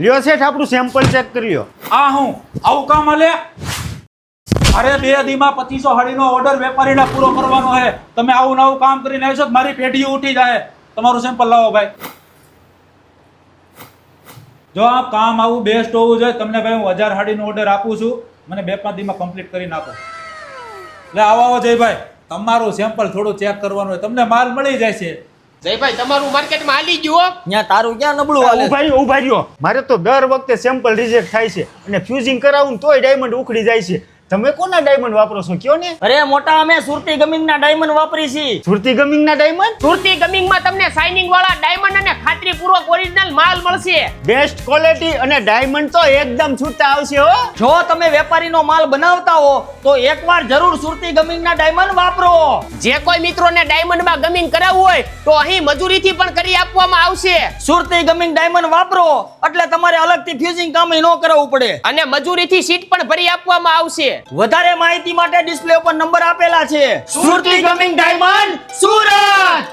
લ્યો શેઠ આપણું sample check કરી લ્યો. આ હું આવું કામ હાલે? અરે 2 દીમાં 2500 હાડીનો ઓર્ડર વેપારીને પૂરો કરવાનો છે. તમે આવું નવું કામ કરીને આવશો તો મારી પેઢી ઉઠી જાય. તમારું સેમ્પલ લાવો ભાઈ. જો આ કામ આવું બેસ્ટ હોવું જોઈએ. તમને ભાઈ હું 1000 હાડીનો ઓર્ડર આપું છું. મને 2-5 દીમાં કમ્પ્લીટ કરીને આપો. એટલે આવો જયભાઈ, તમારું સેમ્પલ થોડું ચેક કરવાનું હોય. તમને માલ મળી જાય છે. જયભાઈ તમારું માર્કેટમાં હાલી ગયું ત્યાં તારું ક્યાં નબળું હાલે? ઉભા રહ્યો. મારે તો દર વખતે સેમ્પલ રિજેક્ટ થાય છે અને ફ્યુઝિંગ કરાવું ને તોય ડાયમંડ ઉખડી જાય છે. તમે કોના ડાયમંડ વાપરો છો કયો ને? અરે મોટા અમે સુરતી ગમિંગના ડાયમંડ વાપરી છીએ. સુરતી ગમિંગના ડાયમંડ? સુરતી ગમિંગમાં તમને શાઇનિંગ વાળા ડાયમંડ અને ખાતરીપૂર્વક ઓરિજિનલ માલ મળશે. બેસ્ટ ક્વોલિટી અને ડાયમંડ તો એકદમ છૂટા આવશે હો. જો તમે વેપારીનો માલ બનાવતા હો તો એકવાર જરૂર સુરતી ગમિંગના ડાયમંડ વાપરો. જે કોઈ મિત્રોને ડાયમંડમાં ગમિંગ કરાવવું હોય તો અહીં મજૂરીથી પણ કરી આપવામાં આવશે. સુરતી ગમિંગ ડાયમંડ વાપરો એટલે તમારે અલગથી ફ્યુઝિંગ કામ ન કરાવવું પડે અને મજૂરીથી સીટ પણ ભરી આપવામાં આવશે. વધારે માહિતી માટે ડિસ્પ્લે ઉપર નંબર આપેલા છે. સુરતી ગમિંગ ડાયમંડ સુરત.